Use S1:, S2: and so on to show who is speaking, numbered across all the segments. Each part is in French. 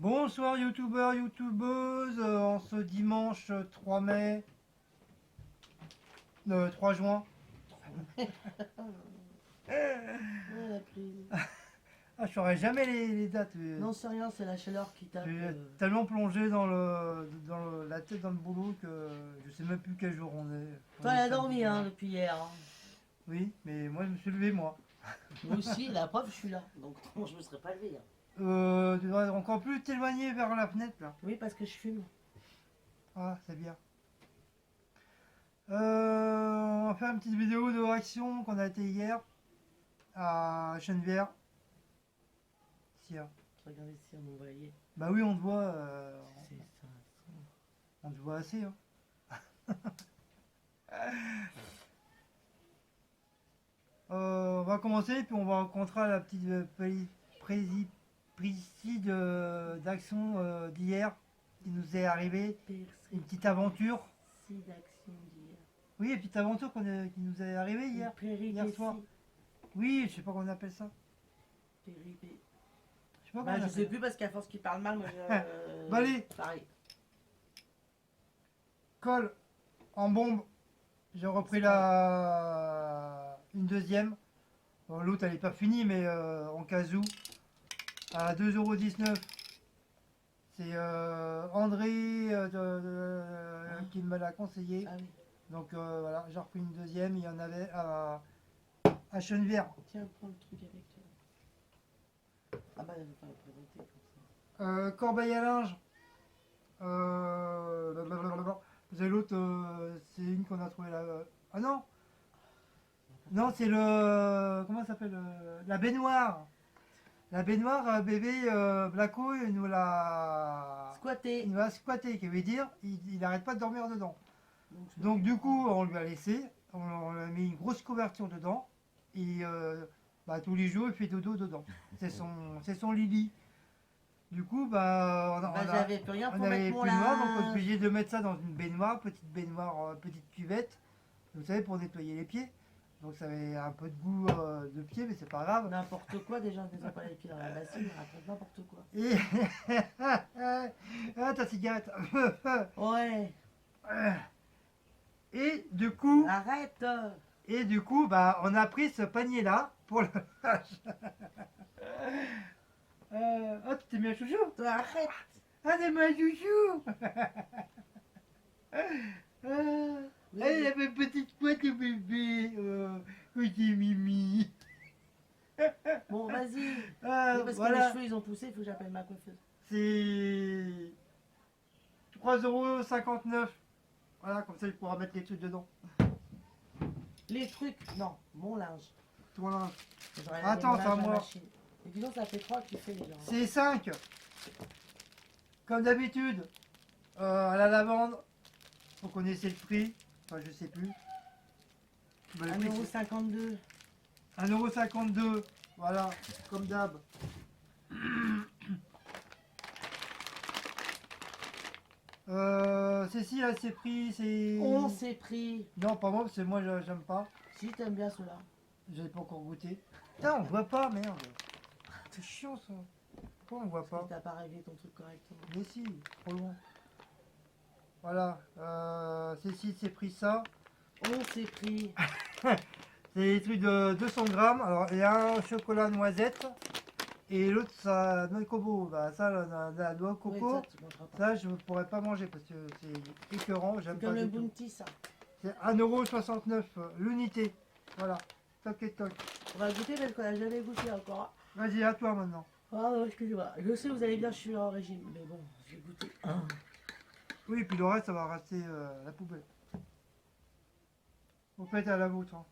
S1: Bonsoir youtubeurs, youtubeuses, en ce dimanche 3 mai, 3 juin.
S2: La pluie.
S1: Ah, je saurais jamais les dates.
S2: Non, c'est rien, c'est la chaleur qui tape.
S1: J'ai tellement plongé la tête dans le boulot que je sais même plus quel jour on est. On
S2: Toi,
S1: est
S2: elle a
S1: samedi,
S2: dormi
S1: dimanche.
S2: depuis hier. Hein.
S1: Oui, mais moi je me suis levé moi.
S2: Moi aussi, la preuve, je suis là. Donc, bon, je me serais pas levé. Hein.
S1: Tu devrais encore plus t'éloigner vers la fenêtre là.
S2: Oui, parce que je fume.
S1: Ah, c'est bien. On va faire une petite vidéo de réaction qu'on a été hier à Chenevière. Si, hein.
S2: Regardez si on voyait.
S1: Bah oui, on te voit.
S2: C'est ça.
S1: On te voit assez. Hein. On va commencer, puis on va rencontrer la petite précis d'action d'hier qui nous est arrivée. Une petite aventure.
S2: Si d'action d'hier.
S1: Oui, une petite aventure qui nous est arrivée hier soir. Oui, je sais pas comment on appelle ça.
S2: Péripé.
S1: Je sais pas
S2: Bah,
S1: comment on
S2: je sais
S1: appelle.
S2: plus parce qu'à force qu'il parle mal, moi je.
S1: Bah, allez.
S2: Pareil.
S1: Colle en bombe. J'ai repris une deuxième. Bon, l'autre elle est pas finie, mais en cas où. À 2,19 €. C'est André qui me l'a conseillé.
S2: Ah oui.
S1: Donc voilà, j'ai repris une deuxième. Il y en avait à Chenevière.
S2: Tiens, prends le truc avec toi. Ah bah, il va pas le présenter comme ça.
S1: Corbeil à linge. Vous avez l'autre, c'est une qu'on a trouvé là. Ah non! Non, c'est le. Comment ça s'appelle? La baignoire. La baignoire, bébé Blacko, il nous l'a.
S2: Squatter.
S1: Il nous l'a squatté, qui veut dire il n'arrête pas de dormir dedans.
S2: je
S1: Donc
S2: vais
S1: du coup,
S2: prendre.
S1: on lui a laissé, on a mis une grosse couverture dedans, et bah, tous les jours, il fait dodo dedans. C'est son Lily. Du coup, bah,
S2: J'avais plus rien
S1: on
S2: pour
S1: avait
S2: mettre mon
S1: plus de noir, donc on est
S2: linge.
S1: obligé de mettre ça dans une baignoire, petite cuvette, vous savez, pour nettoyer les pieds. Donc ça avait un peu de goût de pied, mais c'est pas grave.
S2: N'importe quoi, déjà, ne pas les pieds dans la bassine, raconte n'importe quoi.
S1: Et ah, ta cigarette.
S2: Ouais,
S1: Et du coup,
S2: arrête.
S1: bah, on a pris ce panier-là pour le. Ah, tu t'es mis un chouchou?
S2: Toi, arrête.
S1: Ah, t'es mis un chouchou. Elle avait une petite couette de bébé. Petit Mimi.
S2: Bon, vas-y.
S1: Ah,
S2: Oui, parce que
S1: voilà.
S2: mes cheveux, ils ont poussé, il faut que j'appelle ma coiffeuse.
S1: C'est 3,59 €. Voilà, comme ça, il pourra mettre les trucs dedans.
S2: Les trucs, non, mon linge.
S1: Ton linge.
S2: J'aurais
S1: Attends,
S2: lavé
S1: c'est
S2: mon
S1: à
S2: linge
S1: moi.
S2: machine. Et dis donc, ça fait 3 qu'il fait les gens.
S1: C'est 5. Comme d'habitude, à la lavande. Vous connaissez le prix. Enfin, je sais plus. Bah, le prix, c'est
S2: 1,52 €.
S1: 1,52 €. Voilà, comme d'hab. Cécile, elle s'est pris.
S2: On s'est pris.
S1: Non, pas moi, parce que moi, j'aime pas.
S2: Si t'aimes bien cela.
S1: J'avais pas encore goûté. Putain, on voit pas, merde. C'est chiant ça. Pourquoi on voit
S2: Parce
S1: pas?
S2: que t'as pas réglé ton truc correctement.
S1: Mais si, trop loin. Voilà, Cécile s'est pris ça.
S2: On s'est pris.
S1: C'est des trucs de 200 grammes. Alors, il y a un chocolat noisette et l'autre, ça, noix de coco. Bah, ça, la noix de
S2: Oui,
S1: coco,
S2: ça, tu mangeras pas.
S1: ça, je ne pourrais pas manger parce que c'est écœurant. J'aime
S2: C'est
S1: pas
S2: comme le
S1: du tout.
S2: bounty, ça.
S1: C'est 1,69 € l'unité. Voilà, toc et toc.
S2: On va goûter parce qu'on a jamais goûté encore.
S1: Vas-y, à toi maintenant.
S2: Ah non, excusez-moi. Je sais, vous allez bien, je suis en régime. Mais bon, j'ai goûté.
S1: Oui, et puis le reste, ça va rester à la poubelle. Vous faites à la vôtre. Hein.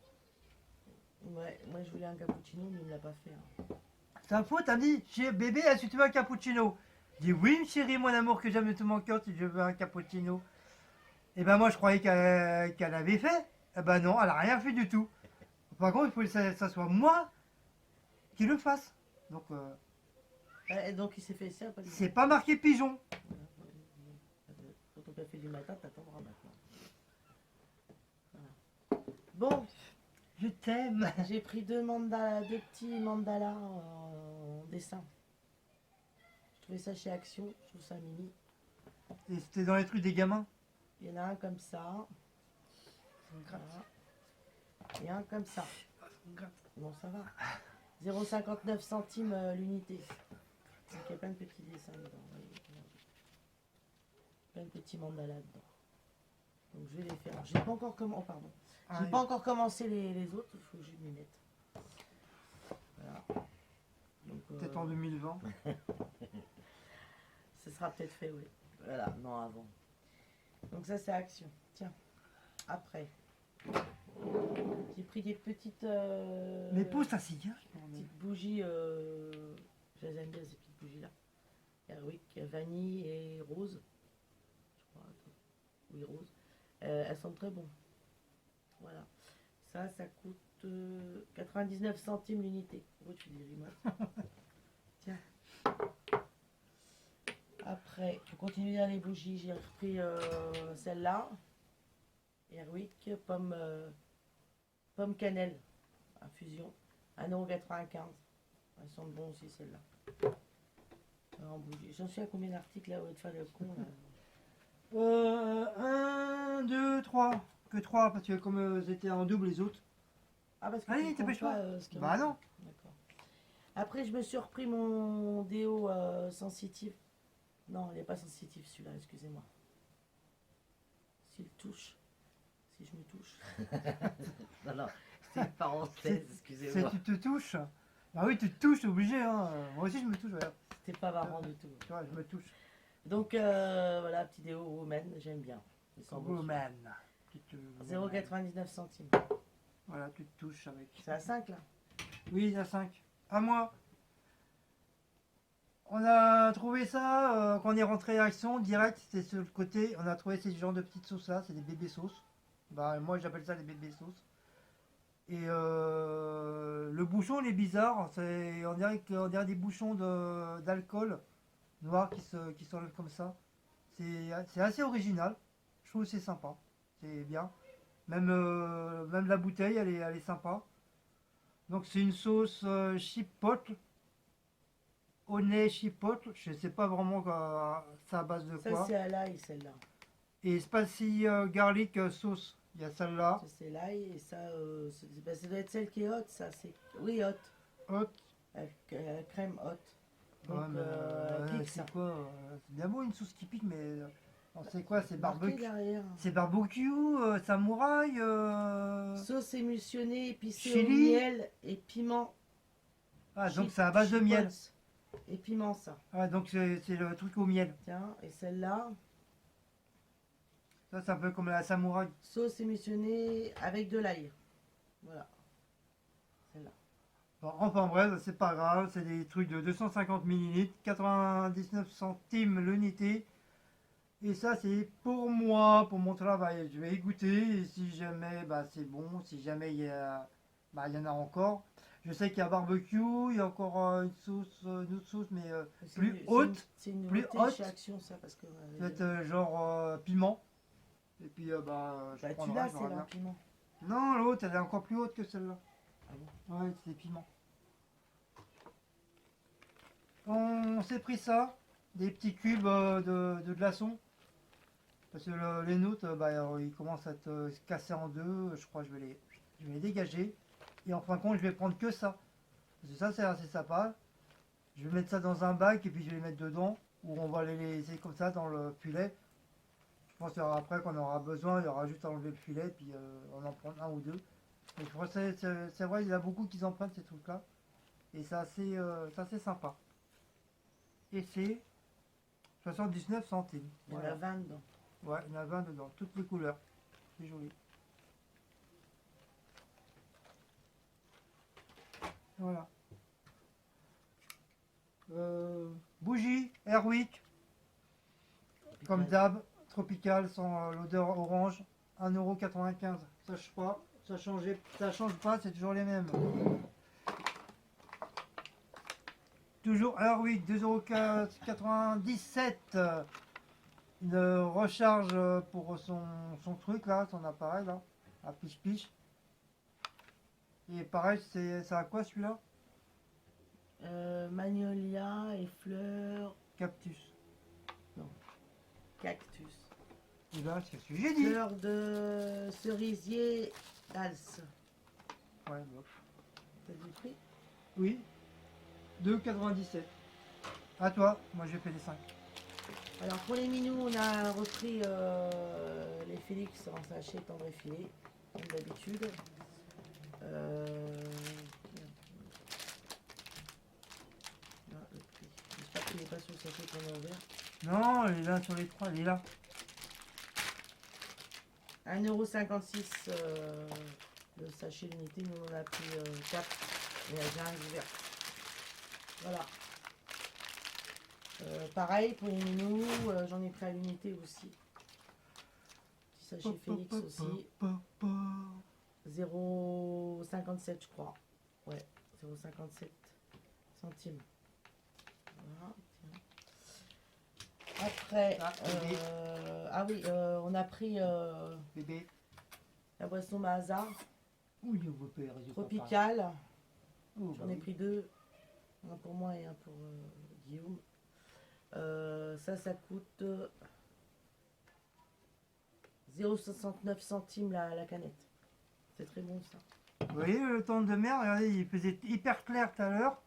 S2: Ouais, moi je voulais un cappuccino, mais il me l'a pas fait. Hein.
S1: C'est un faux, t'as dit, bébé, est-ce que tu veux un cappuccino? Je dis oui, chérie, mon amour, que j'aime de tout mon cœur, si je veux un cappuccino. Et ben moi, je croyais qu'elle avait fait. Eh ben non, elle a rien fait du tout. Par contre, il faut que ça soit moi qui le fasse. Donc,
S2: Et donc il s'est fait ça, pas du
S1: c'est pas marqué pigeon.
S2: Pour ton café du matin, t'attendras maintenant. Voilà. Bon,
S1: Je t'aime.
S2: j'ai pris deux petits mandalas en dessin. Je trouvé ça chez Action. Je trouve ça mini.
S1: Et c'était dans les trucs des gamins.
S2: Il y en a un comme ça. Voilà. Et un comme ça. Bon, ça va. 0,59 centimes l'unité. Donc il y a plein de petits dessins dedans. Vous voyez. Plein de petits mandalas dedans. Donc je vais les faire. J'ai pas encore commencé. Oh, pardon. J'ai pas encore commencé les autres. Il faut que je m'y mette. Voilà.
S1: Peut-être en 2020.
S2: Ce sera peut-être fait, oui. Voilà, non avant. Donc ça c'est Action. Tiens. Après. J'ai pris des petites.
S1: Les pouces, ça s'y gâche.
S2: Petites bougies. Je les aime bien ces petites bougies là. Airwick, vanille et rose. Je crois. Attends. Oui, rose. Elles sont très bonnes. Voilà. Ça coûte 99 centimes l'unité. Oh, tu dis moi. Tiens. Après, pour continuer dans les bougies, j'ai repris celle-là. Airwick, pomme cannelle, infusion, 1,95 €. Elles sont bonnes aussi celles-là. En bougie. J'en suis à combien d'articles là, au lieu de faire le con là
S1: 1, 2, 3. Que 3, parce que comme c'était en double les autres.
S2: Ah, parce que
S1: Allez,
S2: tu comptes
S1: dépêche-toi.
S2: pas ce qui
S1: Bah
S2: reste.
S1: non.
S2: D'accord. Après, je me suis repris mon déo sensitif. Non, il n'est pas sensitif celui-là, excusez-moi. S'il touche. Si je me touche. Non, non, c'est une parenthèse, excusez-moi.
S1: Tu te touches. Bah oui, tu te touches, t'es obligé. Hein. Moi aussi, je me touche. Voilà.
S2: C'était pas marrant du tout.
S1: Tu vois, je me touche.
S2: Donc voilà, petit déo woman, j'aime bien. Ils sont beaux.
S1: Woman.
S2: 0,99 centimes.
S1: Voilà, tu te touches avec.
S2: C'est à 5 là.
S1: Oui, à 5. À moi. On a trouvé ça quand on est rentré à Action, direct, c'était sur le côté. On a trouvé ces genres de petites sauces là, c'est des bébés sauces. Bah, moi j'appelle ça des bébés sauces. Et le bouchon il est bizarre, on dirait des bouchons d'alcool noir qui s'enlèvent comme ça. C'est assez original, je trouve que c'est sympa, c'est bien. Même la bouteille elle est sympa. Donc c'est une sauce chipotle. Au nez chipotle, je sais pas vraiment c'est à base de
S2: Ça
S1: quoi.
S2: c'est à l'ail celle-là.
S1: Et spicy garlic sauce, il y a celle-là.
S2: Ça c'est l'ail et ça, ça doit être celle qui est haute, ça c'est. Oui, haute.
S1: Hot.
S2: La crème haute. Donc
S1: Ouais, mais,
S2: elle pique ça.
S1: c'est quoi c'est bien beau une sauce qui pique, mais on sait quoi, c'est
S2: Marqué
S1: barbecue.
S2: derrière.
S1: C'est barbecue, samouraï.
S2: Sauce émulsionnée, épicée
S1: Chili.
S2: au miel et piment.
S1: Ah, donc c'est à base de miel.
S2: Chipotle. Et piment ça.
S1: Ah, donc c'est le truc au miel.
S2: Tiens, et celle-là,
S1: Ça, c'est un peu comme la samouraï.
S2: sauce émulsionnée avec de l'ail. Voilà. Celle-là.
S1: Bon, enfin bref, c'est pas grave, c'est des trucs de 250 ml, 99 centimes l'unité. Et ça, c'est pour moi, pour mon travail. Je vais y goûter et si jamais bah, c'est bon, si jamais bah, il y en a encore. Je sais qu'il y a barbecue, il y a encore une autre sauce, mais plus haute,
S2: C'est une
S1: plus
S2: nouveauté
S1: haute.
S2: chez Action ça parce que.
S1: peut-être genre piment. Et puis bah, je
S2: Bah, tu
S1: prendrai,
S2: l'as,
S1: je
S2: c'est
S1: verrai
S2: là,
S1: bien.
S2: piment.
S1: Non, l'autre, elle est encore plus haute que celle-là.
S2: Ah bon?
S1: Ouais, c'est des piments. On s'est pris ça, des petits cubes de glaçons. Parce que les nôtres, bah, ils commencent à se casser en deux. Je crois que je vais les dégager. Et en fin de compte, je vais prendre que ça. Parce que ça, c'est assez sympa. Je vais mettre ça dans un bac et puis je vais les mettre dedans. Ou on va les laisser comme ça dans le filet. Je pense qu'après, quand on aura besoin, il y aura juste à enlever le filet. Et puis on en prend un ou deux. Et je crois que c'est vrai, il y en a beaucoup qui en prennent ces trucs-là. Et c'est assez sympa. Et c'est 79 centimes.
S2: Il y en a
S1: Voilà.
S2: 20 dedans.
S1: Ouais, il y en a 20 dedans, toutes les couleurs. C'est joli. Voilà. Bougie, Airwick, comme d'hab, tropical, sans l'odeur orange, 1,95 €. Ça change pas, ça change pas, c'est toujours les mêmes. Toujours Airwick, 2,97 €. Une recharge pour son truc là, son appareil là, à piche. Et pareil, c'est à quoi celui-là?
S2: Magnolia et fleurs
S1: Cactus.
S2: Cactus.
S1: Et ben, c'est ce que j'ai dit.
S2: Fleur de cerisier d'Als.
S1: Ouais, bof.
S2: T'as vu le prix?
S1: Oui. 2,97. À toi, moi j'ai fait les 5.
S2: Alors pour les minous, on a repris les Félix en sachet tendre et filet, comme d'habitude. Là, le prix. J'espère qu'il n'est pas sur le sachet qu'on a ouvert.
S1: Non, il est là sur les 3, il est là.
S2: 1,56 € le sachet l'unité. Nous on a pris 4 et j'ai un ouvert. Voilà. Pareil pour les minous, j'en ai pris à l'unité aussi. Petit sachet Félix aussi. 0,57 je crois. Ouais, 0,57 centimes. Voilà, tiens. Après, ah oui, on a pris
S1: Bébé.
S2: la boisson Mahazar
S1: Oui, on veut pas les résultats.
S2: tropicale.
S1: Oh,
S2: J'en ai pris 2, un pour moi et un pour Guillaume. Ça coûte 0,69 centimes la canette. C'est très bon ça.
S1: Vous voyez le ton de mer, regardez, il faisait hyper clair tout à l'heure.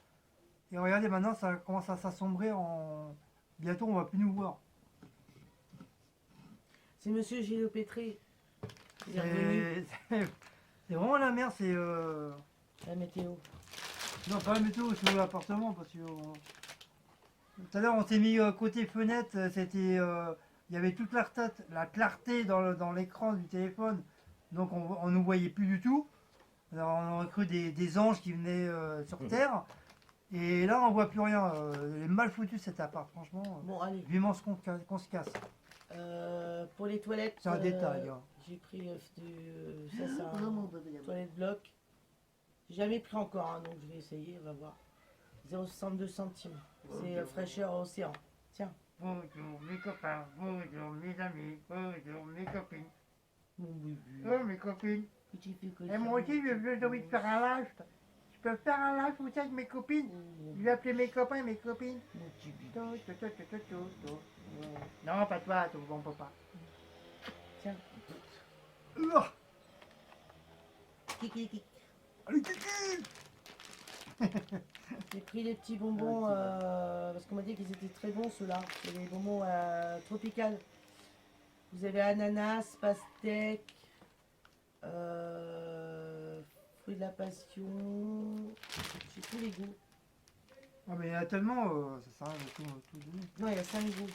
S1: Et regardez, maintenant ça commence à s'assombrir. Bientôt on va plus nous voir.
S2: C'est monsieur Gilles Pétré. Il est revenu.
S1: C'est vraiment la mer, c'est...
S2: La météo.
S1: Non, pas la météo, c'est l'appartement, parce que... Tout à l'heure, on s'est mis côté fenêtre, c'était... Il y avait toute la clarté dans l'écran du téléphone, donc on ne nous voyait plus du tout. Alors on aurait cru des anges qui venaient sur Terre, et là on voit plus rien. Il est mal foutu cet appart, franchement.
S2: Bon, allez.
S1: Vivement qu'on se casse.
S2: Pour les toilettes,
S1: C'est un détail. Hein.
S2: j'ai pris ça c'est un toilette bloc. J'ai jamais pris encore, hein, donc je vais essayer, on va voir. 0,62 centimes. C'est fraîcheur océan. Tiens.
S1: Bonjour mes copains, bonjour mes amis, bonjour mes copines.
S2: Mon bébé.
S1: Oh mes copines.
S2: Petit peu que
S1: Et
S2: ça.
S1: moi aussi j'ai envie de faire un live. Je peux faire un live aussi avec mes copines.
S2: Oh,
S1: Je vais appeler mes copains et mes copines.
S2: mon petit bébé.
S1: Non, pas toi, ton bon papa.
S2: Tiens.
S1: Ouah,
S2: Kiki, kiki.
S1: allez, kiki.
S2: J'ai pris les petits bonbons parce qu'on m'a dit qu'ils étaient très bons ceux-là. C'est les bonbons tropicales. Vous avez ananas, pastèque, fruits de la passion. J'ai tous les goûts.
S1: Ah mais il y en a tellement, ça sert à rien de tout donner.
S2: Non, il y a 5 goûts.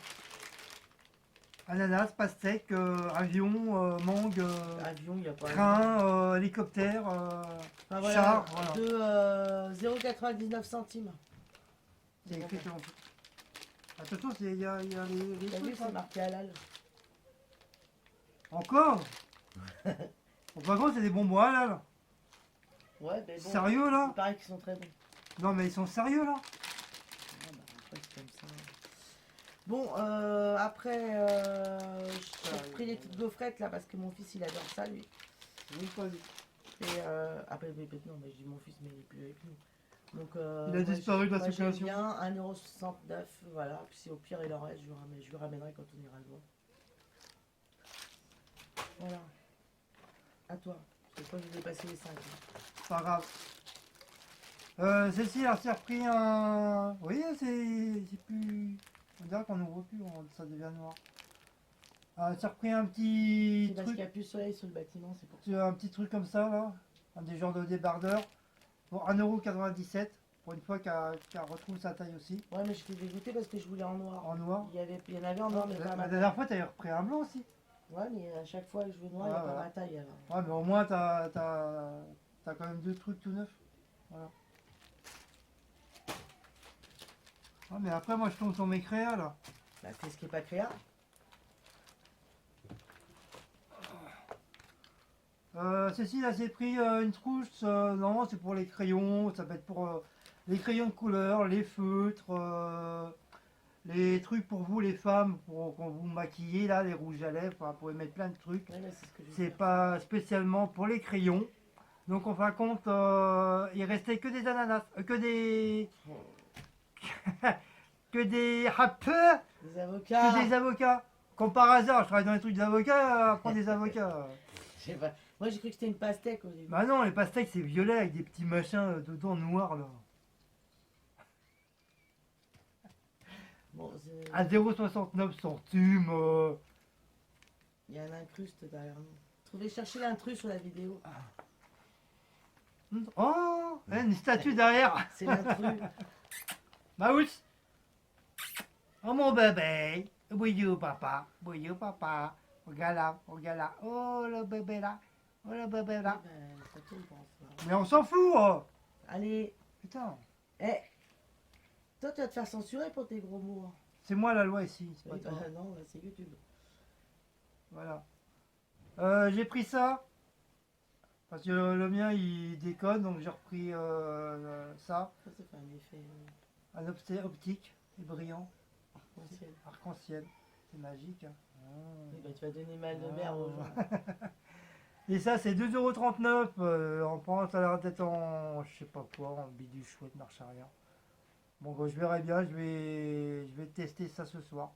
S1: Ananas, pastèque, avion, mangue,
S2: Avion, il n'y a pas.
S1: train, hélicoptère,
S2: Enfin, voilà,
S1: char, voilà.
S2: De 0,99 centimes.
S1: C'est écrit sur- Attention, il y a les
S2: T'as vu,
S1: trucs,
S2: c'est
S1: là.
S2: marqué halal.
S1: Encore. Bon, par contre, c'est des bonbons halal.
S2: Ouais, mais bon.
S1: Sérieux là?
S2: Il paraît qu'ils sont très bons.
S1: Non mais ils sont sérieux là?
S2: Ah, bah, après, c'est comme ça. Bon, après, j'ai pris les petites gaufrettes là parce que mon fils il adore ça lui. Et après, non, mais je dis mon fils, mais il est plus avec nous. Donc,
S1: Il a disparu de la
S2: moi, j'aime
S1: circulation.
S2: bien 1,69 €, voilà. Puis si au pire il en reste, je lui ramènerai quand on ira le voir. Voilà. À toi. Je crois que je vais passer les 5.
S1: Pas grave. Celle-ci, elle s'est repris un... Vous voyez, c'est plus... On dirait qu'on n'ouvre plus, ça devient noir. Elle s'est repris un petit
S2: C'est parce qu'il
S1: truc,
S2: n'y a plus de soleil sur le bâtiment, c'est pour ça.
S1: un petit truc comme ça là. Un des genres de débardeur. Pour 1,97 €. Pour une fois qu'elle retrouve sa taille aussi.
S2: Ouais, mais je t'ai dégoûté parce que je voulais en noir.
S1: En noir.
S2: Il y en avait en noir, mais pas à
S1: La
S2: ma taille.
S1: dernière fois, t'avais repris un blanc aussi.
S2: Ouais, mais à chaque fois que je veux noir, il n'y a
S1: Ah,
S2: pas
S1: voilà.
S2: ma taille alors.
S1: Ouais, mais au moins, t'as quand même deux trucs tout neufs. Voilà. Ah, mais après, moi, je tombe sur mes créas, là.
S2: Bah, fais ce qui n'est pas créa.
S1: Ceci, là, j'ai pris une trousse. Non, c'est pour les crayons. Ça peut être pour les crayons de couleur, les feutres, les trucs pour vous, les femmes, pour quand vous maquillez, là, les rouges à lèvres. Enfin, vous pouvez mettre plein de trucs.
S2: Ouais, mais c'est ce que je veux
S1: C'est
S2: dire.
S1: pas spécialement pour les crayons. Donc, en fin de compte, il restait que des ananas. Que des. que des rappeurs,
S2: Des
S1: que
S2: avocats.
S1: des avocats. Comme par hasard, je travaille dans les trucs d'avocats, apprendre des avocats.
S2: Je sais pas. Moi j'ai cru que c'était une pastèque au début.
S1: Bah non, les pastèques c'est violet avec des petits machins dedans noirs là.
S2: Bon,
S1: À 0,69 centimes.
S2: il y a un incruste derrière nous. Trouvez, cherchez l'intrus sur la vidéo.
S1: Oh, une statue derrière.
S2: C'est l'intrus.
S1: Maousse. Oh mon bébé. Bouyou papa. Bouyou papa. Regarde là, regarde là. Oh le bébé là. Oh le bébé là.
S2: Ben, ça tourne, je pense, là.
S1: Mais on s'en fout. Oh.
S2: Allez,
S1: Putain.
S2: eh, toi tu vas te faire censurer pour tes gros mots. Hein.
S1: C'est moi la loi ici. C'est pas
S2: Oui,
S1: toi.
S2: bah, non, là, c'est YouTube.
S1: Voilà. J'ai pris ça. Parce que le mien il déconne, donc j'ai repris ça.
S2: Ça fait un effet
S1: Un optique et brillant.
S2: ancien.
S1: Arc-en-ciel. C'est magique. Hein.
S2: Oui, bah, tu vas donner mal de mer aux gens.
S1: Et ça c'est 2,39 €. On prend ça a l'air d'être en je sais pas quoi, en bidule chouette, marche arrière. Bon bah, je verrai bien, je vais tester ça ce soir.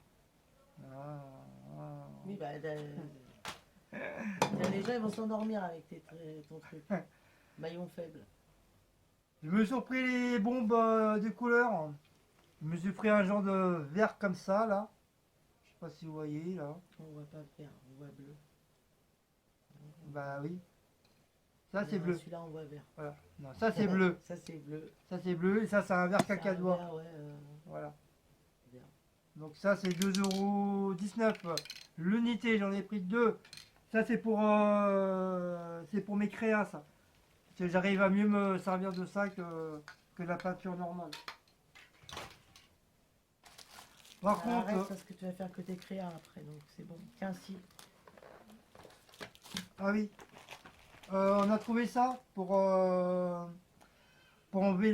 S2: Oui, bah, les gens ils vont s'endormir avec ton truc. Maillon faible.
S1: Je me suis pris les bombes de couleur. Je me suis pris un genre de vert comme ça là. Je sais pas si vous voyez là.
S2: On voit pas vert, on voit bleu.
S1: Bah oui. Ça c'est bleu.
S2: Celui-là on voit vert.
S1: Voilà. Non, ça c'est bleu.
S2: Ça c'est bleu.
S1: Ça c'est bleu et ça c'est un vert
S2: C'est un
S1: cacadois.
S2: vert, ouais,
S1: Voilà.
S2: vert.
S1: Donc ça c'est 2,19 € l'unité, j'en ai pris deux. Ça c'est pour mes créas ça. Parce que j'arrive à mieux me servir de ça que la peinture normale. Par contre,
S2: Arrête parce que tu vas faire que tes créas après, donc c'est bon. Tiens, si.
S1: ah oui, on a trouvé ça pour enlever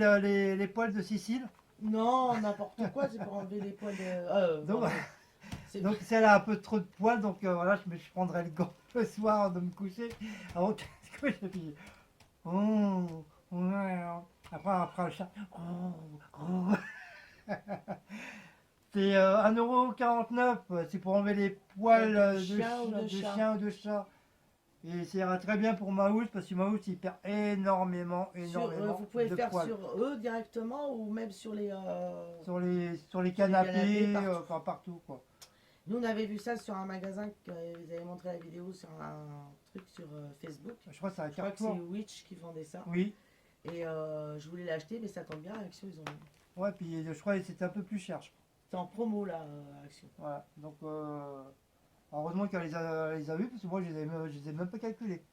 S1: les poils de Cécile.
S2: Non, n'importe quoi, c'est pour enlever les poils de.
S1: Donc,
S2: pardon. C'est-
S1: donc si elle a un peu trop de poils, donc voilà, je prendrai le gant le soir de me coucher. Avant que je me couche, et puis, oh, ouais, après le chat. C'est 1,49 €, c'est pour enlever les poils
S2: De chien ou de
S1: de
S2: chat.
S1: chien ou de chat. Et ça ira très bien pour Maousse parce que Maousse il perd énormément
S2: vous pouvez
S1: de
S2: le faire
S1: poils.
S2: sur eux directement ou même sur les.
S1: Sur les canapés,
S2: partout.
S1: enfin partout quoi.
S2: Nous, on avait vu ça sur un magasin que vous avez montré la vidéo sur un truc sur Facebook.
S1: Je crois que c'est un
S2: Je crois que c'est
S1: Carrefour.
S2: Witch qui vendait ça.
S1: Oui,
S2: Et je voulais l'acheter, mais ça tombe bien, Action, ils ont mis.
S1: ouais, puis je crois que c'était un peu plus cher. Je crois.
S2: C'est en promo là, Action.
S1: Voilà, donc heureusement qu'elle les a vus parce que moi je les ai même pas calculés.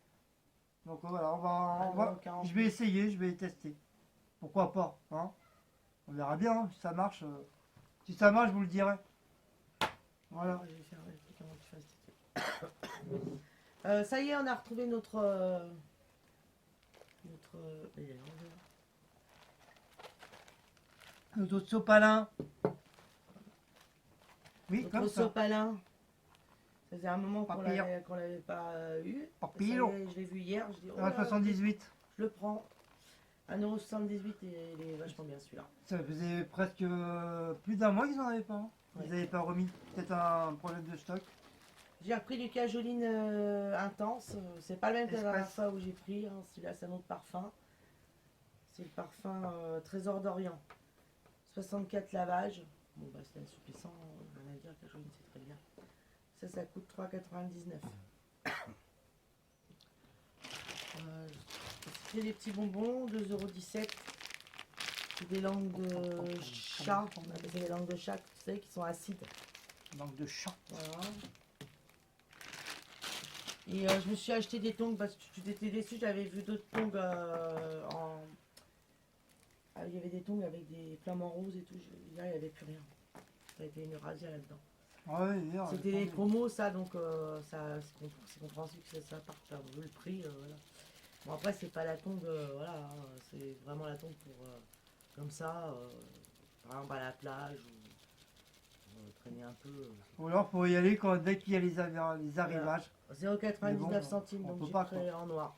S1: Donc voilà, je vais essayer, je vais tester. Pourquoi pas, hein? On verra bien hein, si ça marche. Si ça marche, je vous le dirai. Voilà.
S2: Je vais faire ouais, comment tu fais ce truc. Ça y est, on a retrouvé notre. Il est là,
S1: Notre sopalin. Oui,
S2: notre
S1: comme ça.
S2: sopalin. Ça faisait un moment qu'on
S1: Papillon.
S2: l'avait pas eu.
S1: Papillon.
S2: Ça y est, je l'ai vu hier, je dis oh
S1: À
S2: là,
S1: 78.
S2: je le prends. 1,78 € et il est vachement bien celui-là.
S1: Ça faisait presque plus d'un mois qu'ils n'en avaient pas. Hein. Ils
S2: Ouais.
S1: n'avaient pas remis. Peut-être un problème de stock.
S2: J'ai repris du cajoline intense. C'est pas le même que la dernière
S1: Express.
S2: fois où j'ai pris. Hein. Celui-là, c'est un autre parfum. C'est le parfum Trésor d'Orient. 64 lavages. Bon, bah, c'est assouplissant. Rien à dire, cajoline, c'est très bien. Ça coûte 3,99 €. C'était des petits bonbons, 2,17 €. C'est des langues de chat. On appelle ça des langues de chat, vous savez, qui sont acides.
S1: Manque de champ.
S2: Voilà. Et je me suis acheté des tongs parce que tu étais déçu, j'avais vu d'autres tongs en. Ah, il y avait des tongs avec des flamants roses et tout. Là, il n'y avait plus rien. Ça a été une razzia là-dedans.
S1: Ouais, hier,
S2: C'était des promos, ça, donc c'est compréhensible que ça parte. Ça vaut le prix. Voilà. Bon, après, c'est pas la tongue, voilà, hein, c'est vraiment la tongue pour. Comme ça, par exemple à la plage ou traîner un peu.
S1: Ou alors faut y aller dès qu'il y a les arrivages.
S2: 0,99
S1: Mais bon,
S2: centimes,
S1: on
S2: donc
S1: peut
S2: j'ai
S1: pas,
S2: pris en noir.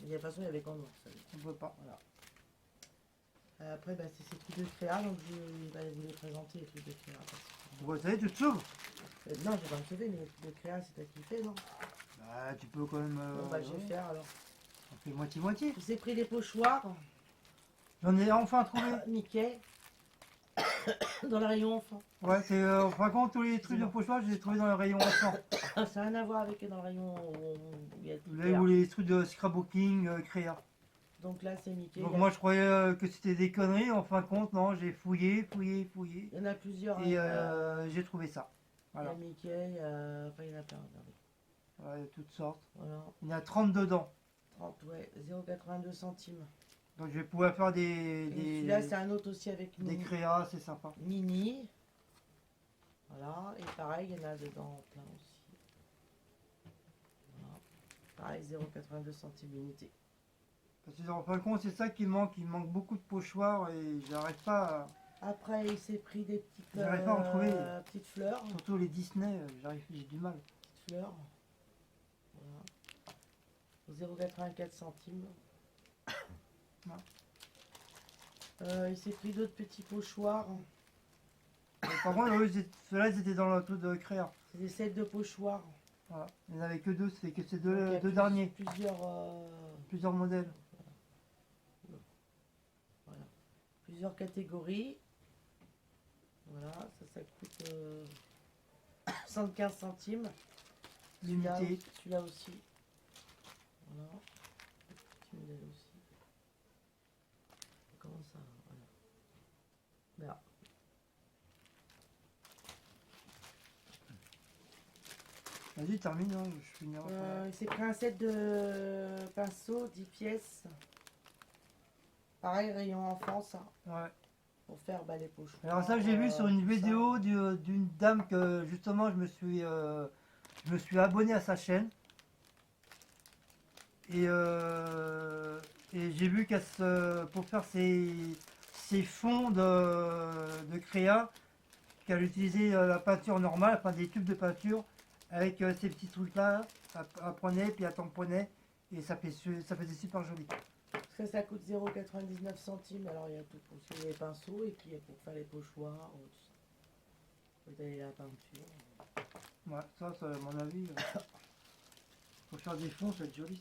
S2: De toute façon, il y avait qu'en noir. Ça.
S1: On peut pas.
S2: Voilà. Après, bah, c'est ces trucs de créa, donc je vais vous les présenter, les trucs de
S1: Ouais, ça y est, tu te sauves.
S2: Non, je vais pas me sauver, mais le créa, c'est toi qui le fais, non?
S1: Bah, tu peux quand même.
S2: Bon, bah, je vais faire alors.
S1: On fait moitié-moitié.
S2: Je vous ai pris des pochoirs,
S1: J'en ai enfin trouvé.
S2: Mickey, dans le rayon enfant.
S1: Ouais, c'est. Par contre, tous les trucs de pochoir, je les ai trouvés dans le rayon enfant.
S2: Ça n'a rien à voir avec dans le rayon où il y a tout
S1: Là
S2: vert.
S1: où les trucs de scrapbooking, créa.
S2: Donc là, c'est Mickey.
S1: Donc
S2: il y a-
S1: moi je croyais que c'était des conneries, en fin de compte, non, j'ai fouillé.
S2: il y en a plusieurs.
S1: Et
S2: hein,
S1: j'ai trouvé ça.
S2: il y a
S1: Voilà.
S2: Mickey, il y a... Enfin, il y en a plein, regardez.
S1: Voilà, il y a toutes sortes.
S2: Voilà,
S1: Il y en a 30 dedans.
S2: 30, ouais, 0,82 centimes.
S1: Donc je vais pouvoir faire
S2: Et celui-là, c'est un autre aussi avec
S1: des
S2: Mini.
S1: créas, c'est sympa.
S2: Mini. Voilà, et pareil, il y en a dedans plein aussi. Voilà. Pareil, 0,82 centimes l'unité.
S1: Parce que en fin de compte, c'est ça qui manque. Il manque beaucoup de pochoirs et j'arrive pas à...
S2: Après, il s'est pris des petites,
S1: J'arrive pas à en trouver.
S2: petites fleurs.
S1: Surtout les Disney, j'ai du mal.
S2: Petites fleurs. Voilà. 0,84 centimes. Il s'est pris d'autres petits pochoirs.
S1: Mais par contre, ceux-là, ils étaient dans le truc de créa.
S2: C'est des sets de pochoirs.
S1: Voilà. Il n'y en avait que deux, c'est que ces
S2: Donc, il y a
S1: deux derniers.
S2: Plusieurs
S1: Modèles.
S2: plusieurs catégories. Voilà, ça coûte 75 centimes.
S1: Limité.
S2: Celui-là aussi. Voilà. Petit modèle aussi. Comment ça? Voilà. Là.
S1: Vas-y, termine, hein, je finis.
S2: Il s'est pris un set de pinceaux, 10 pièces. Pareil, rayon enfance, hein,
S1: Ouais.
S2: pour faire les poches.
S1: Alors ça, j'ai vu sur une vidéo d'une dame que justement je me suis abonné à sa chaîne. Et j'ai vu pour faire ses fonds de créa, qu'elle utilisait la peinture normale, enfin des tubes de peinture, avec ces petits trucs là, elle prenait puis elle tamponnait et ça faisait super joli.
S2: Ça coûte 0,99 centimes. Alors il y a tout pour les pinceaux et puis pour faire les pochoirs, tout ça. Vous avez la peinture.
S1: Ouais, ça à mon avis, pour faire des fonds, ça va être joli.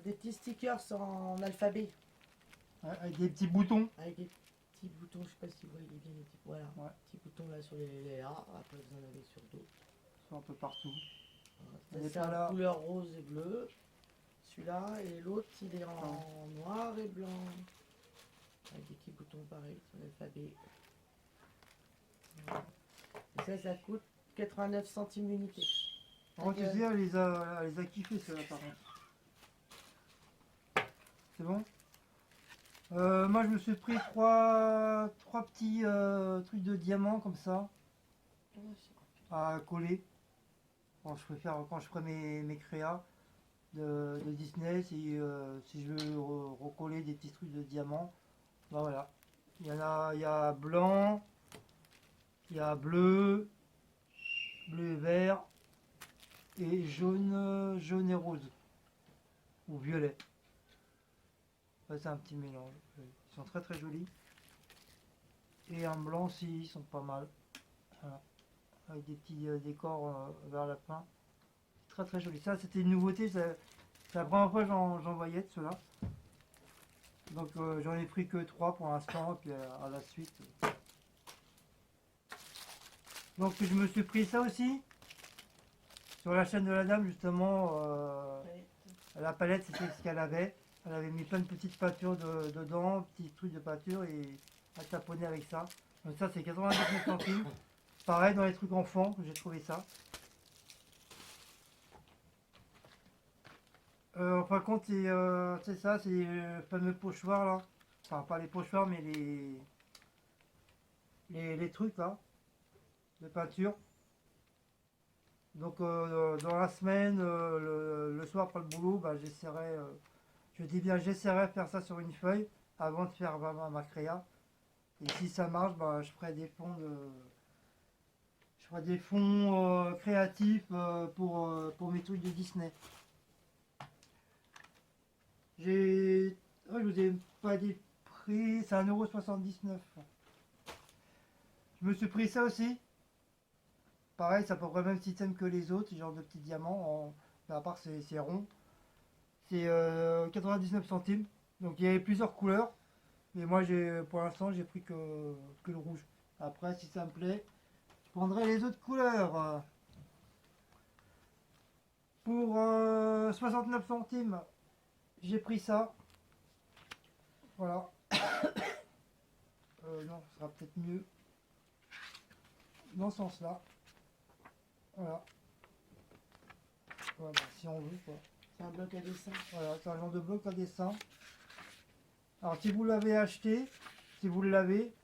S2: Des petits stickers en alphabet.
S1: Ouais, avec des petits boutons.
S2: Avec des petits boutons, je sais pas si vous voyez bien les petits. Voilà,
S1: Ouais.
S2: petits boutons là sur les A, après vous en avez sur d'autres.
S1: Ils sont un peu partout.
S2: Voilà.
S1: On est
S2: C'est
S1: pas
S2: en
S1: là.
S2: couleur rose et bleu. Celui-là et l'autre il est en noir et blanc. Avec des petits boutons pareils sur l'alphabet. Voilà. Et ça coûte 89 centimes l'unité.
S1: Par contre, tu sais, elle les a kiffés ceux-là par contre. C'est bon? Moi je me suis pris trois petits trucs de diamants comme ça à coller quand je ferai mes créas de Disney, si je veux recoller des petits trucs de diamants. Ben voilà. Il y a blanc, il y a bleu et vert et jaune et rose ou violet. Ouais, c'est un petit mélange. Ils sont très très jolis. Et en blanc aussi, ils sont pas mal. Voilà. Avec des petits décors vers la fin. Très très joli. Ça, c'était une nouveauté. C'est la première fois que j'en voyais de ceux-là. Donc j'en ai pris que 3 pour l'instant. Puis à la suite. Donc je me suis pris ça aussi. Sur la chaîne de la dame, justement. La palette, c'était ce qu'elle avait. Elle avait mis plein de petites peintures dedans, petits trucs de peinture et elle taponnait avec ça. Donc ça c'est 99 centimes. Pareil dans les trucs enfants, j'ai trouvé ça. En fin de compte, c'est ça, c'est le fameux pochoir là. Enfin pas les pochoirs mais les trucs là de peinture. Donc dans la semaine, le soir après le boulot, bah, j'essaierai. Je dis bien, j'essaierai de faire ça sur une feuille avant de faire ma créa. Et si ça marche, bah, je ferai des fonds créatifs pour mes trucs de Disney. Je vous ai pas dit prix, c'est 1,79 €. Je me suis pris ça aussi. Pareil, c'est à peu près le même système que les autres, ce genre de petits diamants. Mais à part, c'est rond. C'est 99 centimes. Donc il y avait plusieurs couleurs. Mais moi, pour l'instant, j'ai pris que le rouge. Après, si ça me plaît, je prendrai les autres couleurs. Pour 69 centimes, j'ai pris ça. Voilà. Non, ce sera peut-être mieux dans ce sens-là. Voilà. Voilà, si on veut, quoi.
S2: C'est un bloc à dessin.
S1: Voilà, c'est un genre de bloc à dessin. Alors, si vous l'avez acheté, si vous l'avez,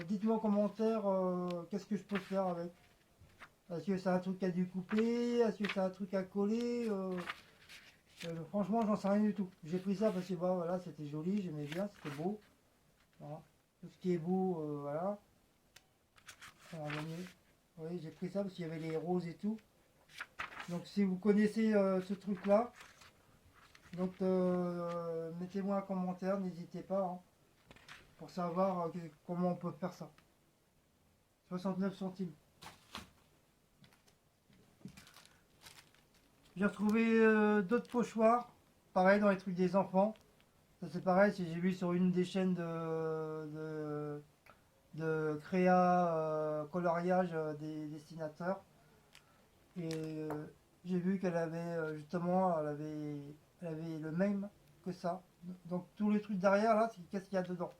S1: dites-moi en commentaire qu'est-ce que je peux faire avec. Est-ce que c'est un truc à découper? Est-ce que c'est un truc à coller? Franchement, j'en sais rien du tout. J'ai pris ça parce que bah, voilà, c'était joli, j'aimais bien, c'était beau. Voilà. Tout ce qui est beau, voilà. Ça va gagner. Oui, j'ai pris ça parce qu'il y avait les roses et tout. Donc si vous connaissez ce truc-là, donc mettez-moi un commentaire, n'hésitez pas hein, pour savoir comment on peut faire ça. 69 centimes. J'ai retrouvé d'autres pochoirs, pareil dans les trucs des enfants. Ça c'est pareil, j'ai vu sur une des chaînes de créa, coloriage des dessinateurs. Et j'ai vu qu'elle avait justement, elle avait le même que ça. Donc tous les trucs derrière là, c'est qu'est-ce qu'il y a dedans.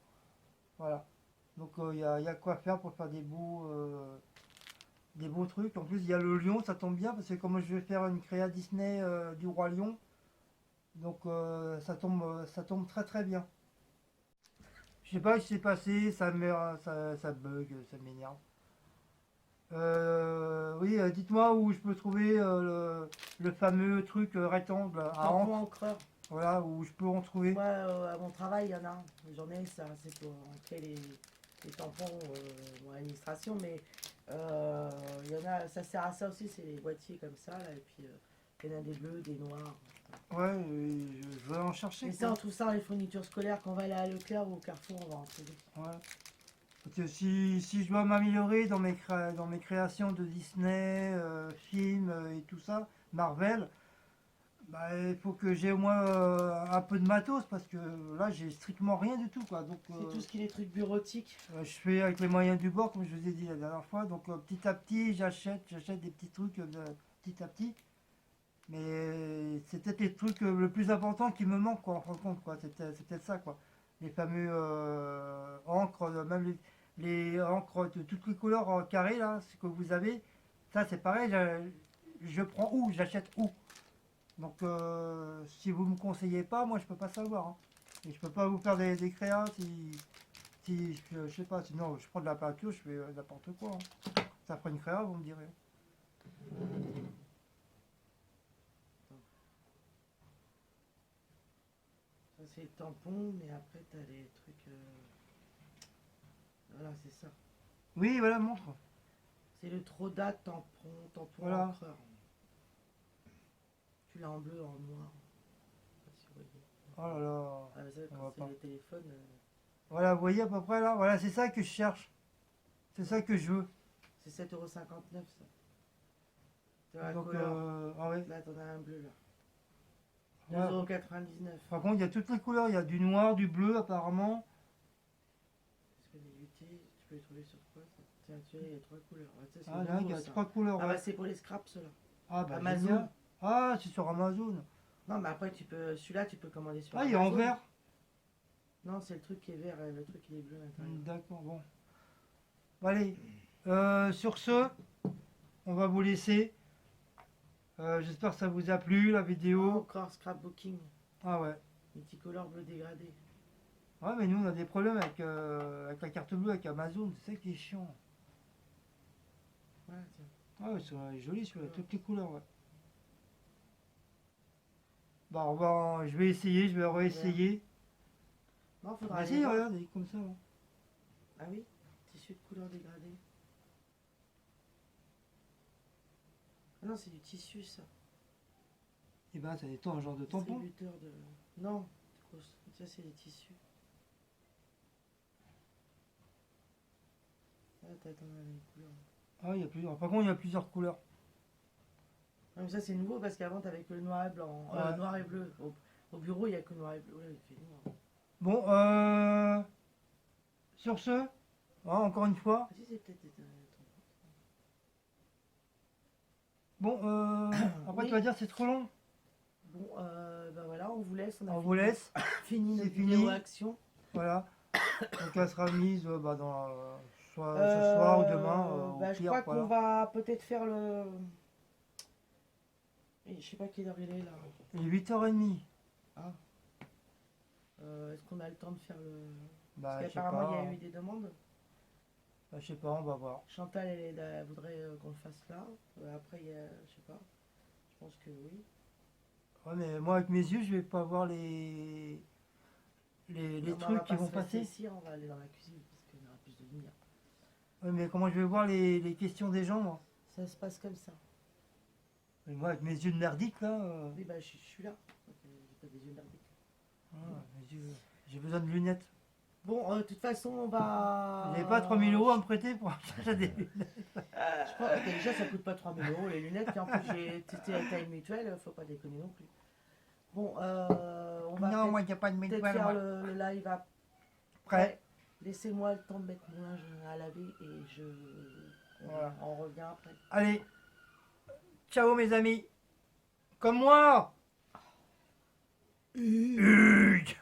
S1: Voilà. Donc il y a quoi faire pour faire des beaux trucs. En plus il y a le lion, ça tombe bien parce que comme je vais faire une créa Disney du roi lion, donc ça tombe très très bien. Je sais pas ce qui s'est passé, ça bug, ça m'énerve. Oui, dites-moi où je peux trouver le fameux truc rectangle à
S2: Tampon
S1: encre.
S2: encreur.
S1: Voilà, où je peux en trouver.
S2: Moi, à mon travail, il y en a. J'en ai, ça, c'est pour ancrer les tampons à l'administration, mais il y en a, ça sert à ça aussi, c'est les boîtiers comme ça, là, et puis il y en a des bleus, des noirs.
S1: Ouais, je vais en chercher.
S2: Et
S1: Quoi.
S2: ça, on trouve ça dans les fournitures scolaires, quand on va aller à Leclerc ou au Carrefour, on va en trouver.
S1: Ouais. Parce que si je dois m'améliorer dans dans mes créations de Disney, films et tout ça, Marvel, bah, il faut que j'ai au moins un peu de matos parce que là j'ai strictement rien du tout quoi. Donc
S2: C'est tout ce qui est les trucs bureautiques.
S1: je fais avec les moyens du bord comme je vous ai dit la dernière fois. Donc petit à petit j'achète des petits trucs petit à petit. Mais c'est peut-être les trucs le plus important qui me manquent quoi en fin de compte quoi. C'est peut-être ça quoi. Les fameux encres, même les encres de toutes les couleurs carrées là, ce que vous avez, ça c'est pareil. Je prends où, j'achète où. Donc si vous me conseillez pas, moi je peux pas savoir. Hein. Et je peux pas vous faire des créas si je sais pas, sinon je prends de la peinture, je fais n'importe quoi. Hein. Ça fera une créa, vous me direz.
S2: Ça, c'est le tampon, mais après, t'as les trucs. Voilà, c'est ça.
S1: Oui, voilà, montre.
S2: C'est le Troda tampon
S1: Voilà.
S2: encreur. Tu l'as en bleu, en noir. Je sais pas si vous voyez.
S1: Oh là là.
S2: Ah, mais ça,
S1: On
S2: quand
S1: voit
S2: c'est
S1: pas.
S2: le téléphone.
S1: Voilà, vous voyez à peu près là. Voilà, c'est ça que je cherche. C'est ça que je veux.
S2: C'est 7,59 € ça. Tu as la
S1: Donc,
S2: couleur.
S1: ah ouais.
S2: Là, t'en as un bleu là.
S1: Ouais.
S2: 2,99 €.
S1: Par contre, il y a toutes les couleurs. Il y a du noir, du bleu apparemment.
S2: Parce que les UT, tu peux les trouver sur quoi ça? Tiens, tu vois, il y a 3 couleurs. Ah, ça, c'est
S1: Ah là, il y a
S2: nouveau, ça.
S1: 3 couleurs.
S2: Ah
S1: Ouais.
S2: bah c'est pour les scraps ceux-là.
S1: Ah bah
S2: Amazon.
S1: génial. Ah, c'est sur Amazon.
S2: Non mais après tu peux. Celui-là tu peux commander sur
S1: Ah, il est en
S2: Amazon.
S1: vert.
S2: Non, c'est le truc qui est vert, le truc qui est bleu à l'intérieur.
S1: D'accord, bon. Bon, allez, sur ce, on va vous laisser. J'espère que ça vous a plu la vidéo.
S2: Encore scrapbooking.
S1: Ah ouais.
S2: Multicolore bleu dégradé.
S1: Ouais, mais nous on a des problèmes avec la carte bleue, avec Amazon. C'est ça qui est chiant.
S2: Voilà, tiens.
S1: Ah ouais, c'est joli celui-là, toutes les couleurs, ouais. Bon, je vais essayer, je vais réessayer.
S2: Non, faudra
S1: Bah
S2: aller
S1: si,
S2: voir.
S1: regarde, il est comme ça. Hein.
S2: Ah oui, tissu de couleur dégradé. Ah non, c'est du tissu ça.
S1: Et ben, ça est un genre de tampon.
S2: Distributeur de. Non, ça c'est des tissus. Ah, t'as les couleurs.
S1: Ah, il y a plusieurs. Par contre, il y a plusieurs couleurs.
S2: Non, mais ça c'est nouveau parce qu'avant t'avais que le noir et blanc,
S1: Ouais.
S2: noir et bleu. Au bureau il n'y a que noir et bleu. Là, il fait noir.
S1: Bon, sur ce, hein, encore une fois.
S2: Ah, si, c'est peut-être.
S1: Bon, après
S2: Oui.
S1: tu vas dire c'est trop long.
S2: Bon, bah voilà, on vous laisse.
S1: On vous laisse.
S2: fini
S1: C'est
S2: notre
S1: fini.
S2: vidéo action.
S1: Voilà. Donc elle sera mise dans, soit ce soir ou demain. Au
S2: Bah, je
S1: pire,
S2: crois
S1: voilà.
S2: qu'on va peut-être faire le. Et je sais pas quelle heure il est là.
S1: Il est 8h30.
S2: Ah. Est-ce qu'on a le temps de faire le.
S1: Bah,
S2: Parce
S1: je sais
S2: qu'apparemment
S1: pas.
S2: il y a eu des demandes.
S1: Bah, je sais pas, on va voir.
S2: Chantal elle voudrait qu'on le fasse là. Après il y a. Je sais pas. Je pense que oui.
S1: Ouais, mais moi avec mes yeux, je vais pas voir les
S2: Non, mais on va
S1: trucs qui
S2: pas
S1: vont
S2: se rester
S1: passer.
S2: ici, on va aller dans la cuisine parce qu'il y aura plus de lumière.
S1: Ouais, mais comment je vais voir les questions des gens, moi?
S2: Ça se passe comme ça.
S1: Et moi avec mes yeux de merdique là.
S2: Oui, bah je suis là. J'ai pas des yeux merdiques.
S1: Mes yeux, j'ai besoin de lunettes.
S2: Bon, de toute façon, on va.
S1: Vous n'avez pas 3000 euros à me prêter pour acheter des lunettes?
S2: Je pense que déjà, ça coûte pas 3000 euros les lunettes. Puis en plus, j'ai été à taille mutuelle, faut pas déconner non plus. Bon, on va
S1: Non, moi j'ai pas de
S2: peut-être
S1: mutuelle.
S2: faire
S1: moi.
S2: le live après.
S1: Prêt.
S2: Laissez-moi le temps de mettre mon linge à laver et
S1: Voilà.
S2: on revient après.
S1: Allez, ciao mes amis. Comme moi. Hugues.